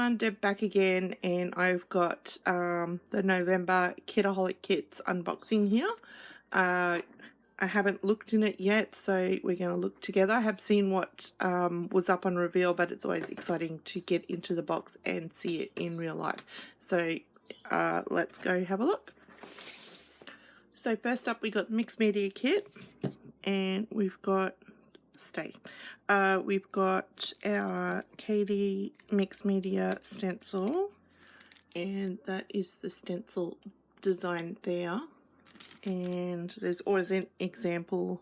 everyone, Deb back again, and I've got the November Kitaholic Kits unboxing here. I haven't looked in it yet, so we're going to look together. I have seen what was up on reveal, but it's always exciting to get into the box and see it in real life. So let's go have a look. So first up we got the Mixed Media Kit, and we've got we've got our Katie Mixed Media stencil, and that is the stencil design there, and there's always an example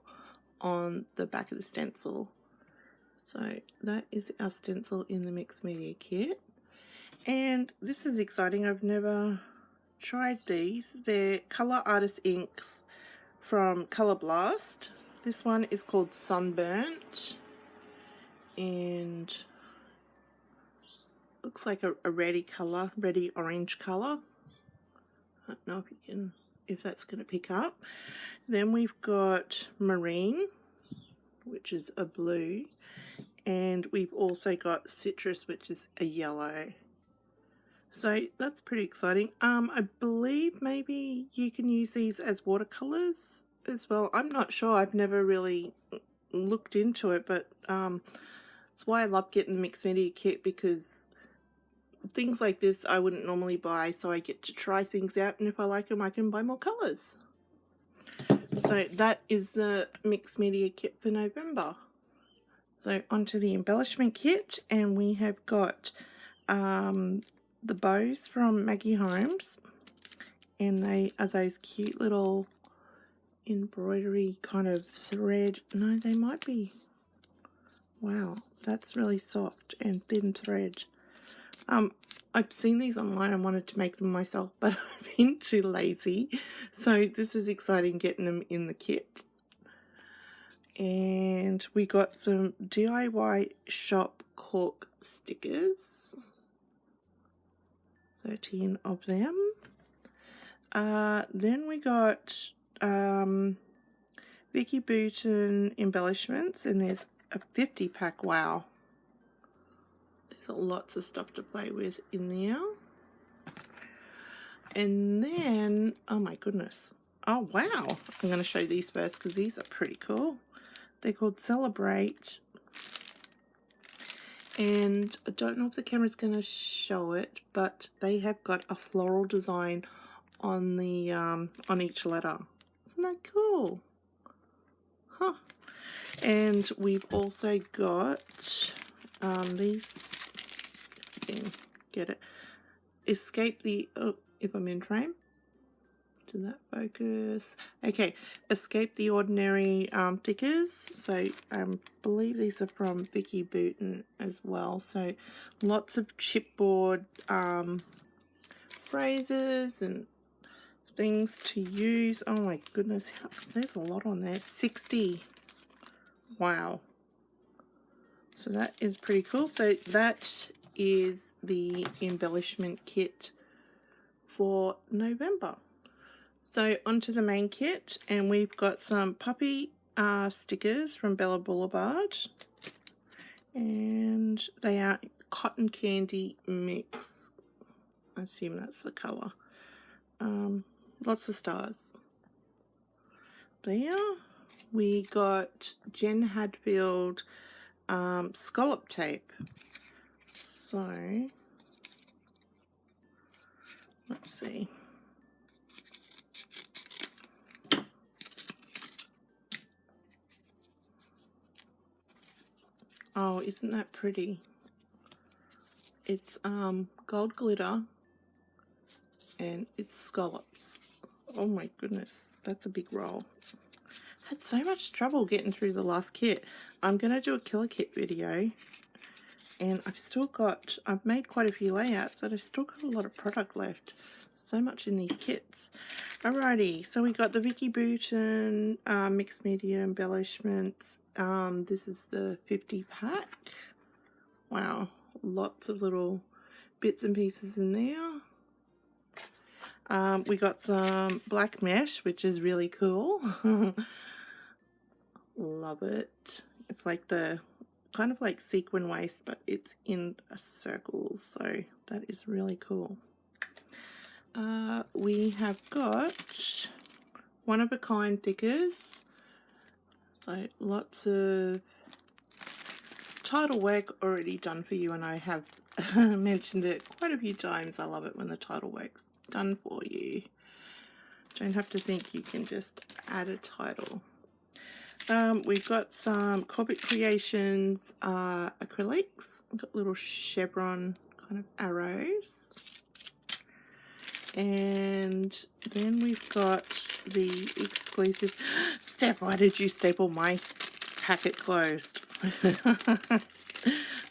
on the back of the stencil. So that is our stencil in the Mixed Media Kit, and this is exciting. I've never tried these. They're Colour Artist inks from Colour Blast. This one is called Sunburnt, and looks like a reddy colour, reddy orange colour. I don't know if that's going to pick up. Then we've got Marine, which is a blue, and we've also got Citrus, which is a yellow. So that's pretty exciting. I believe maybe you can use these as watercolours as well. I'm not sure. I've never really looked into it, but it's why I love getting the Mixed Media Kit, because things like this I wouldn't normally buy, so I get to try things out, and if I like them I can buy more colours. So that is the Mixed Media Kit for November. So onto the embellishment kit, and we have got the bows from Maggie Holmes, and they are those cute little embroidery kind of thread. No, they might be. Wow, that's really soft and thin thread. I've seen these online and wanted to make them myself, but I've been too lazy. So this is exciting getting them in the kit. And we got some DIY shop cork stickers. 13 of them. Then we got Vicky Bouton embellishments, and there's a 50 pack. Wow, there's lots of stuff to play with in there. And then, oh my goodness, oh wow, I'm going to show these first because these are pretty cool. They're called Celebrate, and I don't know if the camera's going to show it, but they have got a floral design on the on each letter. Isn't that cool? Huh. And we've also got these, get it, Escape the, oh, if I'm in frame, did that focus? Okay, Escape the Ordinary thickers. So I believe these are from Vicky Bouton as well. So lots of chipboard phrases and things to use. Oh my goodness, there's a lot on there. 60. Wow. So that is pretty cool. So that is the embellishment kit for November. So onto the main kit, and we've got some puppy stickers from Bella Boulevard, and they are cotton candy mix. I assume that's the colour. Lots of stars. There we got Jen Hadfield scallop tape. So let's see. Oh, isn't that pretty? It's gold glitter, and it's scallops. Oh my goodness, that's a big roll. Had so much trouble getting through the last kit. I'm going to do a killer kit video, and I've made quite a few layouts, but I've still got a lot of product left. So much in these kits. Alrighty, so we got the Vicky Bouton Mixed Media embellishments. This is the 50 pack. Wow, lots of little bits and pieces in there. We got some black mesh, which is really cool. Love it. It's like the kind of like sequin waist, but it's in a circle, so that is really cool. We have got one-of-a-kind stickers, so lots of title work already done for you, and I have mentioned it quite a few times. I love it when the title work's done for you. Don't have to think, you can just add a title. We've got some Corbett Creations acrylics. We've got little chevron kind of arrows. And then we've got the exclusive... Steph, why did you staple my packet closed?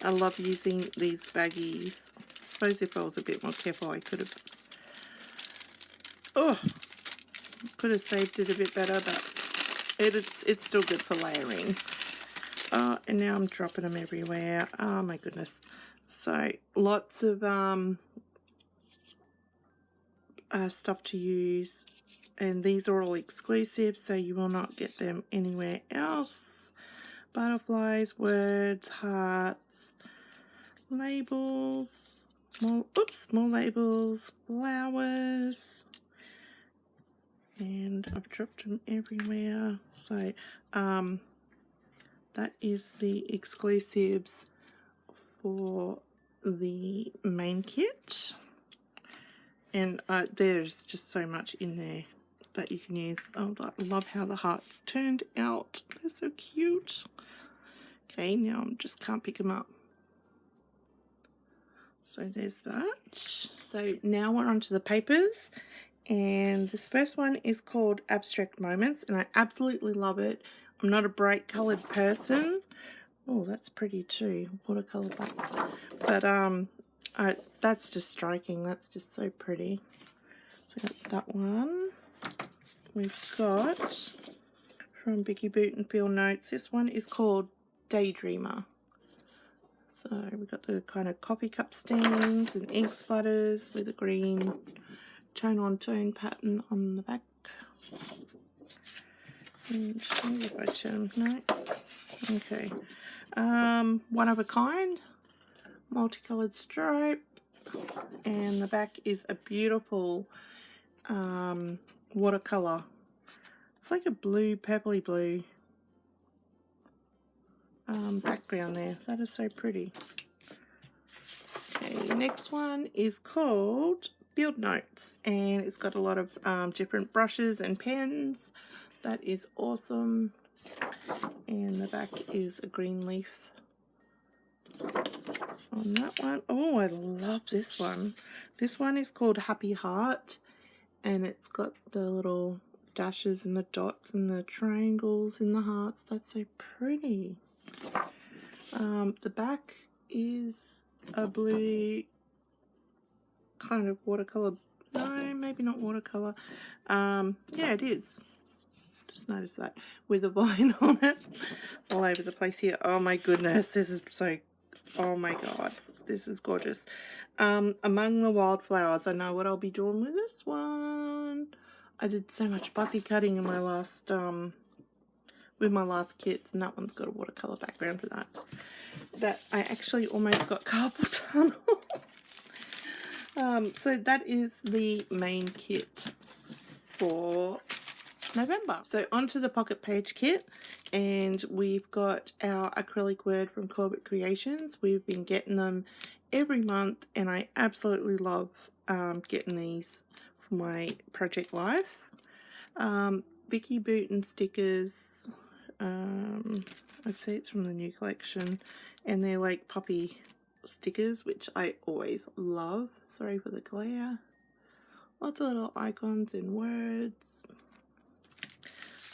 I love using these baggies. I suppose if I was a bit more careful, I could have... Oh, could have saved it a bit better, but it's still good for layering. And now I'm dropping them everywhere. Oh my goodness. So lots of stuff to use, and these are all exclusive, so you will not get them anywhere else. Butterflies, words, hearts, labels, more labels, flowers, and I've dropped them everywhere. So that is the exclusives for the main kit, and there's just so much in there that you can use. Oh, I love how the hearts turned out. They're so cute. Okay, now I just can't pick them up. So there's that. So now we're onto the papers, and this first one is called Abstract Moments, and I absolutely love it. I'm not a bright coloured person. Oh, that's pretty too, watercolour black. But that's just striking. That's just so pretty. So that one. We've got from Vicky Boot and Field Notes. This one is called Daydreamer. So we've got the kind of coffee cup stains and ink splatters with a green tone-on-tone pattern on the back. And maybe if I turn, no. Okay. One-of-a-kind, multicolored stripe, and the back is a beautiful watercolor. It's like a blue, purpley blue background there. That is so pretty. Okay, next one is called Field Notes, and it's got a lot of different brushes and pens. That is awesome. And the back is a green leaf on that one. Oh, I love this one. This one is called Happy Heart, and it's got the little dashes and the dots and the triangles in the hearts. That's so pretty. The back is a blue kind of watercolor. No, maybe not watercolor. Yeah, it is. Just noticed that, with a vine on it all over the place here. Oh my goodness, this is so, oh my god, this is gorgeous. Among the Wildflowers. I know what I'll be doing with this one. I did so much fussy cutting in my last with my last kits, and that one's got a watercolor background for that. That I actually almost got carpal tunnel. So that is the main kit for November. So onto the pocket page kit, and we've got our acrylic word from Corbett Creations. We've been getting them every month, and I absolutely love getting these for my project life. Vicky Boot and stickers. I'd say it's from the new collection, and they're like puppy stickers, which I always love. Sorry for the glare. Lots of little icons and words.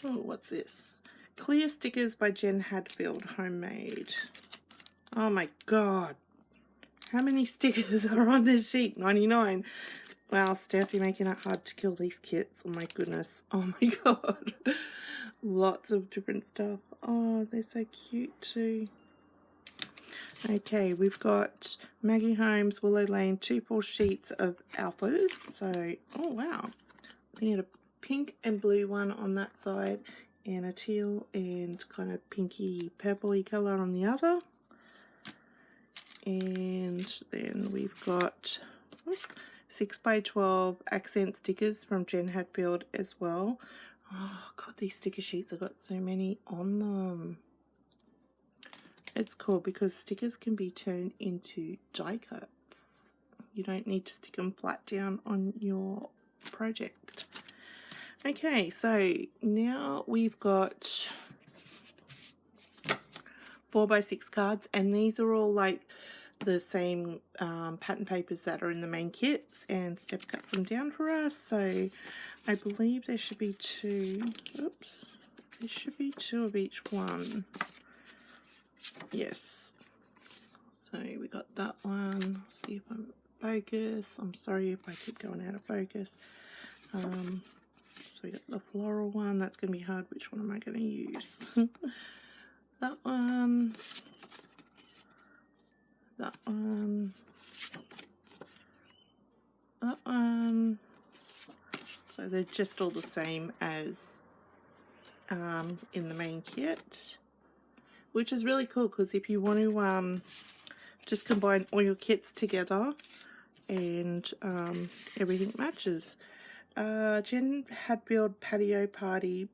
Oh, what's this? Clear stickers by Jen Hadfield, homemade. Oh my god. How many stickers are on this sheet? 99. Wow, Steph, you're making it hard to kill these kits. Oh my goodness. Oh my god. Lots of different stuff. Oh, they're so cute too. Okay, we've got Maggie Holmes, Willow Lane, 2 full sheets of alphas. So, oh wow. We had a pink and blue one on that side, and a teal and kind of pinky purpley colour on the other. And then we've got 6x12 accent stickers from Jen Hatfield as well. Oh god, these sticker sheets have got so many on them. It's cool because stickers can be turned into die cuts. You don't need to stick them flat down on your project. Okay, so now we've got 4x6 cards, and these are all like the same pattern papers that are in the main kits, and Steph cuts them down for us. So I believe there should be two. Oops, there should be two of each one. Yes. So we got that one. See if I'm focus. I'm sorry if I keep going out of focus. So we got the floral one. That's going to be hard. Which one am I going to use? That one. That one. That one. So they're just all the same as in the main kit, which is really cool because if you want to just combine all your kits together and everything matches. Jen Hatfield Patio Party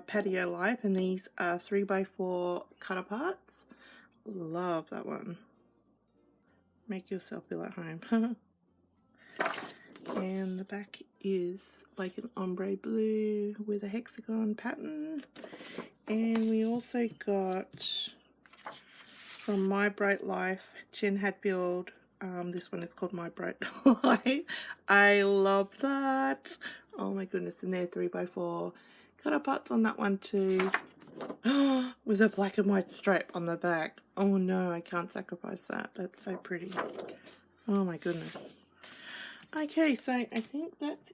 Patio Life, and these are 3x4 cut aparts. Love that one. Make yourself feel at home. And the back is like an ombre blue with a hexagon pattern. And we also got from My Bright Life, Jen Hatfield. This one is called My Bright Life. I love that. Oh my goodness, and they're 3x4 cut aparts on that one too. With a black and white stripe on the back. Oh no, I can't sacrifice that. That's so pretty. Oh my goodness. Okay, so I think that's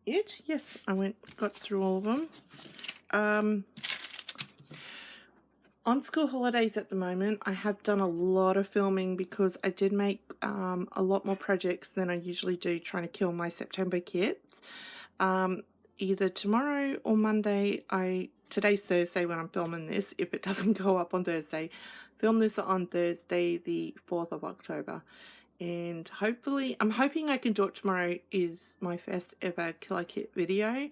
it. Yes, I got through all of them. On school holidays at the moment, I have done a lot of filming because I did make a lot more projects than I usually do, trying to kill my September kits. Either tomorrow or Monday, today's Thursday when I'm filming this, if it doesn't go up on Thursday, film this on Thursday the 4th of October. And hopefully, I'm hoping I can do it tomorrow. Is my first ever killer kit video.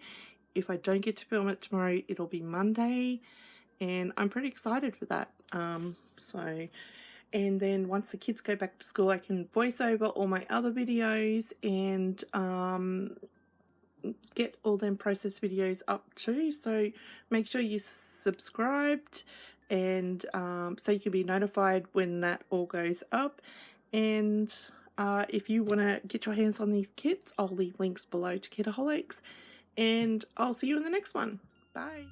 If I don't get to film it tomorrow, it'll be Monday. And I'm pretty excited for that. And then once the kids go back to school, I can voice over all my other videos and get all them process videos up too. So make sure you're subscribed, and so you can be notified when that all goes up. And if you want to get your hands on these kits, I'll leave links below to Kitaholics, and I'll see you in the next one. Bye.